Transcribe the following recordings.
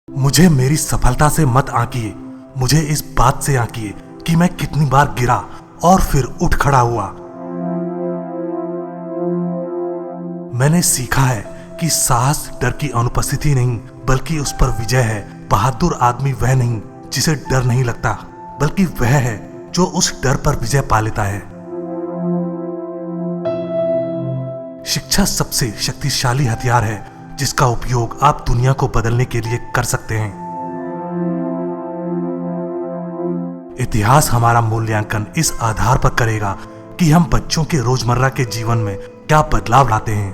मुझे मेरी सफलता से मत आंकिए, मुझे इस बात से आंकिए कि मैं कितनी बार गिरा और फिर उठ खड़ा हुआ। मैंने सीखा है कि साहस डर की अनुपस्थिति नहीं बल्कि उस पर विजय है। बहादुर आदमी वह नहीं जिसे डर नहीं लगता, बल्कि वह है जो उस डर पर विजय पा लेता है। शिक्षा सबसे शक्तिशाली हथियार है जिसका उपयोग आप दुनिया को बदलने के लिए कर सकते हैं। इतिहास हमारा मूल्यांकन इस आधार पर करेगा कि हम बच्चों के रोजमर्रा के जीवन में क्या बदलाव लाते हैं।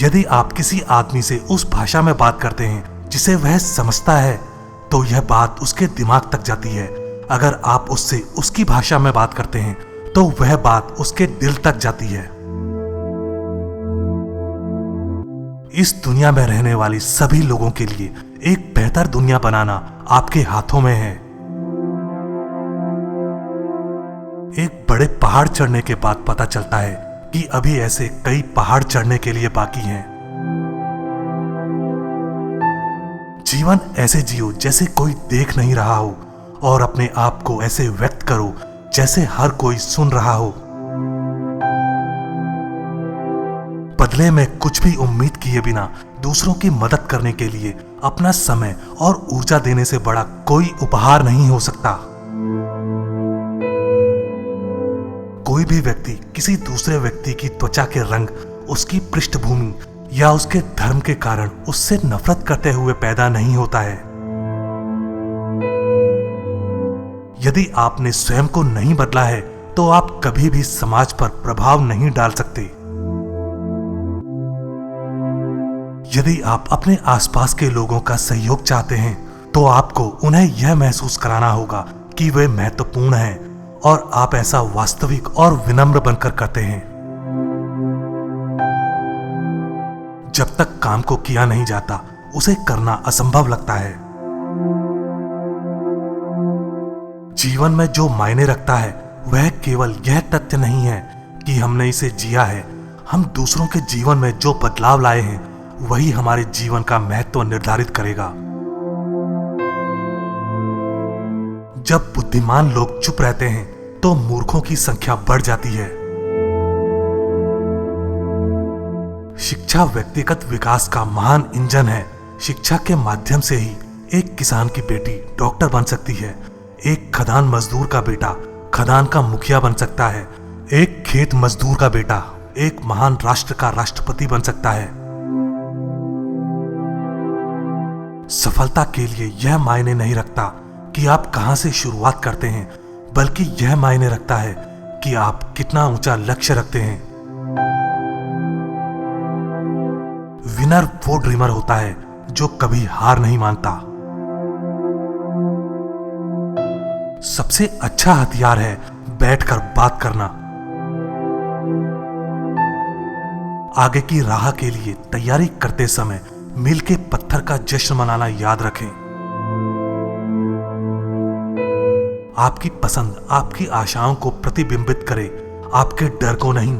यदि आप किसी आदमी से उस भाषा में बात करते हैं जिसे वह समझता है, तो यह बात उसके दिमाग तक जाती है। अगर आप उससे उसकी भाषा में बात करते हैं तो वह बात उसके दिल तक जाती है। इस दुनिया में रहने वाली सभी लोगों के लिए एक बेहतर दुनिया बनाना आपके हाथों में है। एक बड़े पहाड़ चढ़ने के बाद पता चलता है कि अभी ऐसे कई पहाड़ चढ़ने के लिए बाकी हैं। जीवन ऐसे जियो जैसे कोई देख नहीं रहा हो, और अपने आप को ऐसे व्यक्त करो जैसे हर कोई सुन रहा हो। बदले में कुछ भी उम्मीद किए बिना दूसरों की मदद करने के लिए अपना समय और ऊर्जा देने से बड़ा कोई उपहार नहीं हो सकता। कोई भी व्यक्ति किसी दूसरे व्यक्ति की त्वचा के रंग, उसकी पृष्ठभूमि या उसके धर्म के कारण उससे नफरत करते हुए पैदा नहीं होता है। यदि आपने स्वयं को नहीं बदला है तो आप कभी भी समाज पर प्रभाव नहीं डाल सकते। यदि आप अपने आसपास के लोगों का सहयोग चाहते हैं तो आपको उन्हें यह महसूस कराना होगा कि वे महत्वपूर्ण हैं, और आप ऐसा वास्तविक और विनम्र बनकर करते हैं। जब तक काम को किया नहीं जाता उसे करना असंभव लगता है। जीवन में जो मायने रखता है वह केवल यह तथ्य नहीं है कि हमने इसे जिया है। हम दूसरों के जीवन में जो बदलाव लाए हैं वही हमारे जीवन का महत्व निर्धारित करेगा। जब बुद्धिमान लोग चुप रहते हैं तो मूर्खों की संख्या बढ़ जाती है। शिक्षा व्यक्तिगत विकास का महान इंजन है। शिक्षा के माध्यम से ही एक किसान की बेटी डॉक्टर बन सकती है, एक खदान मजदूर का बेटा खदान का मुखिया बन सकता है, एक खेत मजदूर का बेटा एक महान राष्ट्र का राष्ट्रपति बन सकता है। सफलता के लिए यह मायने नहीं रखता कि आप कहां से शुरुआत करते हैं, बल्कि यह मायने रखता है कि आप कितना ऊंचा लक्ष्य रखते हैं। विनर वो ड्रीमर होता है जो कभी हार नहीं मानता। सबसे अच्छा हथियार है बैठकर बात करना। आगे की राह के लिए तैयारी करते समय मील के पत्थर का जश्न मनाना याद रखें। आपकी पसंद आपकी आशाओं को प्रतिबिंबित करे, आपके डर को नहीं।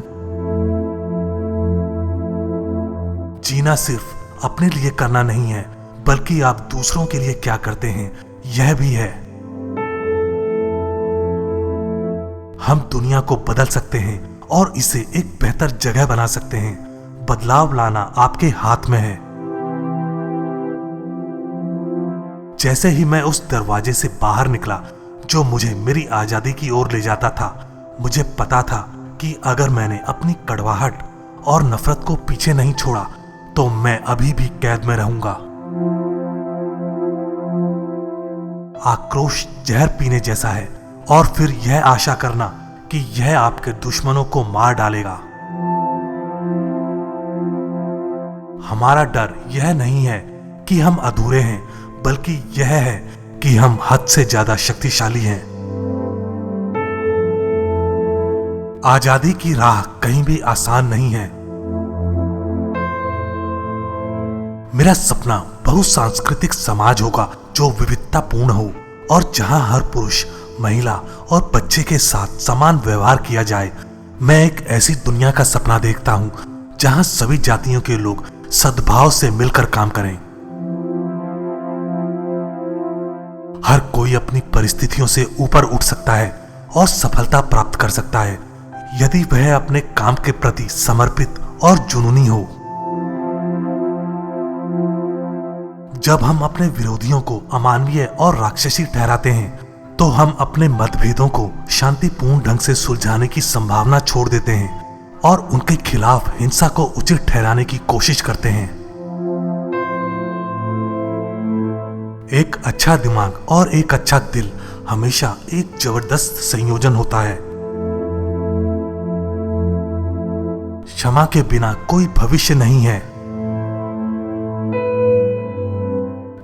जीना सिर्फ अपने लिए करना नहीं है, बल्कि आप दूसरों के लिए क्या करते हैं यह भी है। हम दुनिया को बदल सकते हैं और इसे एक बेहतर जगह बना सकते हैं। बदलाव लाना आपके हाथ में है। जैसे ही मैं उस दरवाजे से बाहर निकला जो मुझे मेरी आजादी की ओर ले जाता था, मुझे पता था कि अगर मैंने अपनी कड़वाहट और नफरत को पीछे नहीं छोड़ा तो मैं अभी भी कैद में रहूंगा। आक्रोश जहर पीने जैसा है, और फिर यह आशा करना कि यह आपके दुश्मनों को मार डालेगा। हमारा डर यह नहीं है कि हम अधूरे हैं, बल्कि यह है कि हम हद से ज्यादा शक्तिशाली हैं। आजादी की राह कहीं भी आसान नहीं है। मेरा सपना बहुसांस्कृतिक समाज होगा जो विविधतापूर्ण हो, और जहां हर पुरुष, महिला और बच्चे के साथ समान व्यवहार किया जाए। मैं एक ऐसी दुनिया का सपना देखता हूं जहां सभी जातियों के लोग सद्भाव से मिलकर काम करें। हर कोई अपनी परिस्थितियों से ऊपर उठ सकता है और सफलता प्राप्त कर सकता है यदि वह अपने काम के प्रति समर्पित और जुनूनी हो। जब हम अपने विरोधियों को अमानवीय और राक्षसी ठहराते हैं तो हम अपने मतभेदों को शांतिपूर्ण ढंग से सुलझाने की संभावना छोड़ देते हैं और उनके खिलाफ हिंसा को उचित ठहराने की कोशिश करते हैं। एक अच्छा दिमाग और एक अच्छा दिल हमेशा एक जबरदस्त संयोजन होता है। क्षमा के बिना कोई भविष्य नहीं है।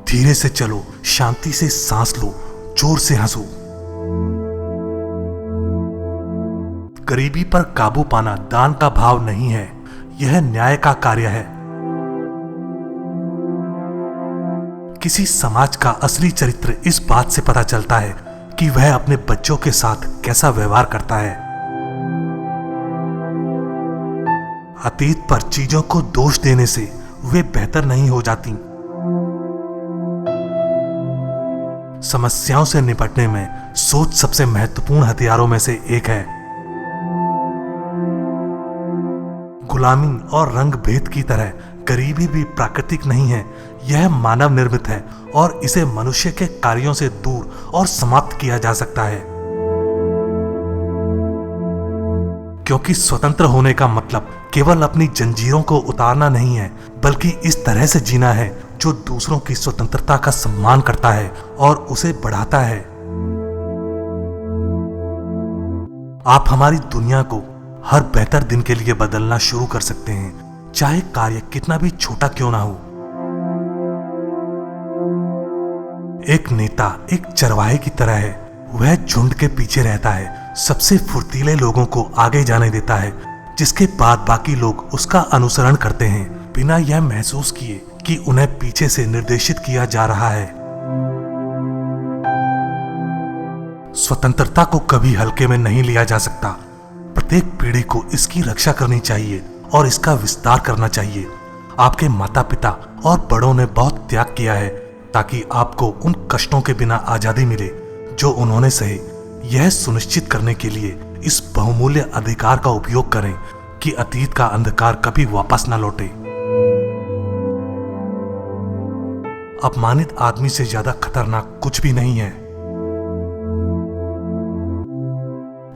धीरे से चलो, शांति से सांस लो, जोर से हंसो। गरीबी पर काबू पाना दान का भाव नहीं है, यह न्याय का कार्य है। किसी समाज का असली चरित्र इस बात से पता चलता है कि वह अपने बच्चों के साथ कैसा व्यवहार करता है। अतीत पर चीजों को दोष देने से वे बेहतर नहीं हो जाती। समस्याओं से निपटने में सोच सबसे महत्वपूर्ण हथियारों में से एक है। गुलामी और रंग भेद की तरह गरीबी भी प्राकृतिक नहीं है, यह मानव निर्मित है और इसे मनुष्य के कार्यों से दूर और समाप्त किया जा सकता है। क्योंकि स्वतंत्र होने का मतलब केवल अपनी जंजीरों को उतारना नहीं है, बल्कि इस तरह से जीना है जो दूसरों की स्वतंत्रता का सम्मान करता है और उसे बढ़ाता है। आप हमारी दुनिया को हर बेहतर दिन के लिए बदलना शुरू कर सकते हैं, चाहे कार्य कितना भी छोटा क्यों ना हो। एक नेता एक चरवाहे की तरह है, वह झुंड के पीछे रहता है, सबसे फुर्तीले लोगों को आगे जाने देता है, जिसके बाद बाकी लोग उसका अनुसरण करते हैं बिना यह महसूस किए कि उन्हें पीछे से निर्देशित किया जा रहा है। स्वतंत्रता को कभी हल्के में नहीं लिया जा सकता। प्रत्येक पीढ़ी को इसकी रक्षा करनी चाहिए और इसका विस्तार करना चाहिए। आपके माता पिता और बड़ों ने बहुत त्याग किया है ताकि आपको उन कष्टों के बिना आजादी मिले जो उन्होंने सहे। यह सुनिश्चित करने के लिए इस बहुमूल्य अधिकार का उपयोग करें कि अतीत का अंधकार कभी वापस न लौटे। अपमानित आदमी से ज्यादा खतरनाक कुछ भी नहीं है।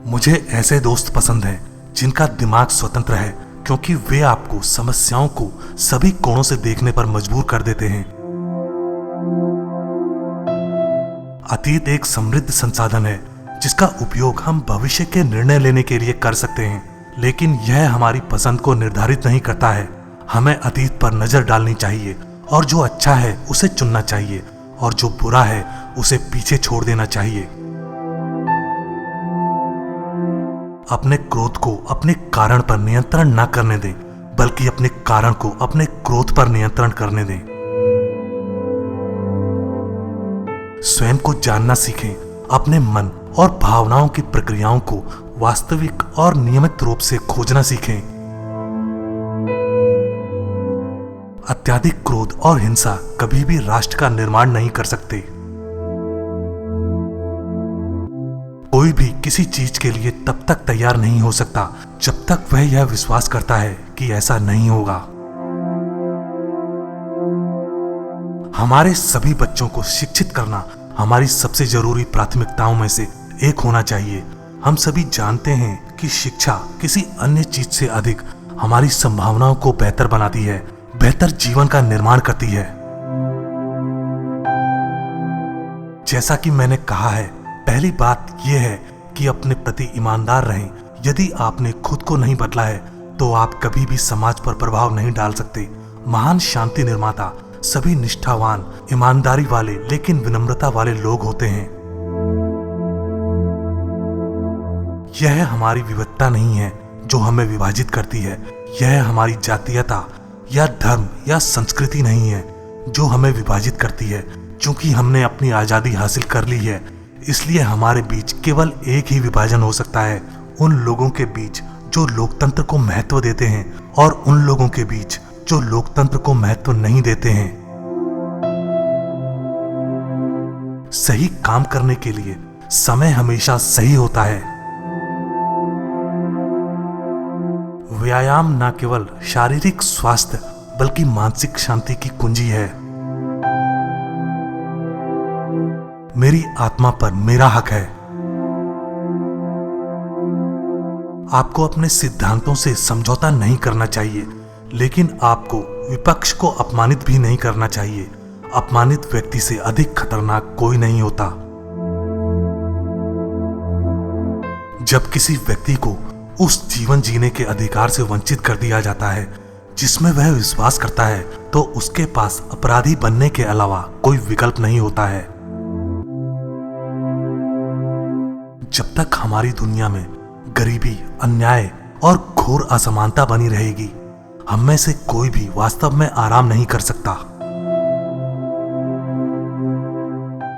मुझे ऐसे दोस्त पसंद हैं जिनका दिमाग स्वतंत्र है, क्योंकि वे आपको समस्याओं को सभी कोणों से देखने पर मजबूर कर देते हैं। अतीत एक समृद्ध संसाधन है जिसका उपयोग हम भविष्य के निर्णय लेने के लिए कर सकते हैं, लेकिन यह हमारी पसंद को निर्धारित नहीं करता है। हमें अतीत पर नजर डालनी चाहिए और जो अच्छा है उसे चुनना चाहिए और जो बुरा है उसे पीछे छोड़ देना चाहिए। अपने क्रोध को अपने कारण पर नियंत्रण न करने दें, बल्कि अपने कारण को अपने क्रोध पर नियंत्रण करने दें। स्वयं को जानना सीखें, अपने मन और भावनाओं की प्रक्रियाओं को वास्तविक और नियमित रूप से खोजना सीखें। अत्यधिक क्रोध और हिंसा कभी भी राष्ट्र का निर्माण नहीं कर सकते। कोई भी किसी चीज के लिए तब तक तैयार नहीं हो सकता जब तक वह यह विश्वास करता है कि ऐसा नहीं होगा। हमारे सभी बच्चों को शिक्षित करना हमारी सबसे जरूरी प्राथमिकताओं में से एक होना चाहिए। हम सभी जानते हैं कि शिक्षा किसी अन्य चीज से अधिक हमारी संभावनाओं को बेहतर बनाती है, बेहतर जीवन का निर्माण करती है। जैसा कि मैंने कहा है, पहली बात यह है कि अपने प्रति ईमानदार रहें। यदि आपने खुद को नहीं बदला है तो आप कभी भी समाज पर प्रभाव नहीं डाल सकते। महान शांति निर्माता सभी निष्ठावान, ईमानदारी वाले लेकिन विनम्रता वाले लोग होते हैं। यह हमारी विविधता नहीं है जो हमें विभाजित करती है। यह हमारी जातीयता या धर्म या संस्कृति नहीं है जो हमें विभाजित करती है। क्योंकि हमने अपनी आजादी हासिल कर ली है, इसलिए हमारे बीच केवल एक ही विभाजन हो सकता है, उन लोगों के बीच जो लोकतंत्र को महत्व देते हैं और उन लोगों के बीच जो लोकतंत्र को महत्व नहीं देते हैं। सही काम करने के लिए समय हमेशा सही होता है। व्यायाम न केवल शारीरिक स्वास्थ्य बल्कि मानसिक शांति की कुंजी है। मेरी आत्मा पर मेरा हक है। आपको अपने सिद्धांतों से समझौता नहीं करना चाहिए, लेकिन आपको विपक्ष को अपमानित भी नहीं करना चाहिए। अपमानित व्यक्ति से अधिक खतरनाक कोई नहीं होता। जब किसी व्यक्ति को उस जीवन जीने के अधिकार से वंचित कर दिया जाता है जिसमें वह विश्वास करता है, तो उसके पास अपराधी बनने के अलावा कोई विकल्प नहीं होता है। जब तक हमारी दुनिया में गरीबी, अन्याय और घोर असमानता बनी रहेगी, हम में से कोई भी वास्तव में आराम नहीं कर सकता।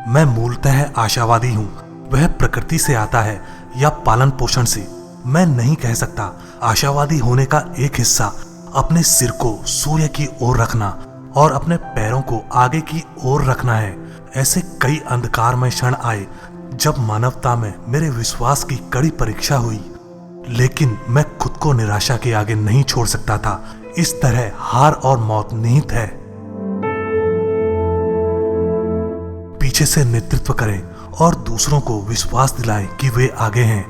मैं मूलतः आशावादी हूं। वह प्रकृति से आता है या पालन पोषण से, मैं नहीं कह सकता। आशावादी होने का एक हिस्सा अपने सिर को सूर्य की ओर रखना और अपने पैरों को आगे की ओर रखना है। ऐसे कई अंधकारमय क्षण आए जब मानवता में मेरे विश्वास की कड़ी परीक्षा हुई, लेकिन मैं खुद को निराशा के आगे नहीं छोड़ सकता था। इस तरह हार और मौत निहित है। पीछे से नेतृत्व करें और दूसरों को विश्वास दिलाएं कि वे आगे हैं।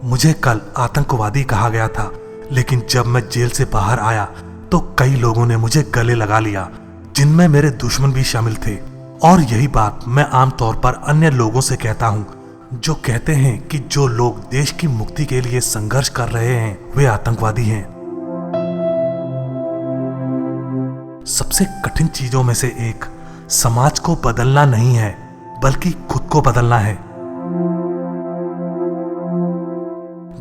मुझे कल आतंकवादी कहा गया था, लेकिन जब मैं जेल से बाहर आया तो कई लोगों ने मुझे गले लगा लिया, जिनमें मेरे दुश्मन भी शामिल थे। और यही बात मैं आमतौर पर अन्य लोगों से कहता हूं, जो कहते हैं कि जो लोग देश की मुक्ति के लिए संघर्ष कर रहे हैं वे आतंकवादी हैं। सबसे कठिन चीजों में से एक समाज को बदलना नहीं है, बल्कि खुद को बदलना है।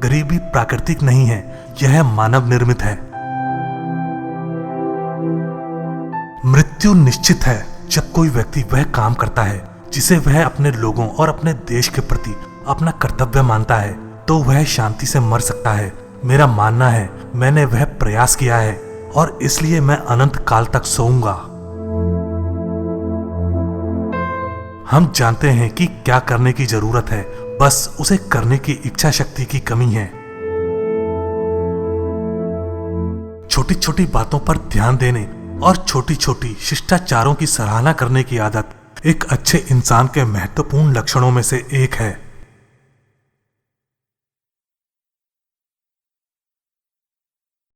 गरीबी प्राकृतिक नहीं है, यह मानव निर्मित है। मृत्यु निश्चित है जब कोई व्यक्ति वह काम करता है जिसे वह अपने लोगों और अपने देश के प्रति अपना कर्तव्य मानता है, तो वह शांति से मर सकता है। मेरा मानना है, मैंने वह प्रयास किया है और इसलिए मैं अनंत काल तक सोऊंगा। हम जानते हैं कि क्या करने की जरूरत है, बस उसे करने की इच्छा शक्ति की कमी है। छोटी छोटी बातों पर ध्यान देने और छोटी छोटी शिष्टाचारों की सराहना करने की आदत एक अच्छे इंसान के महत्वपूर्ण लक्षणों में से एक है।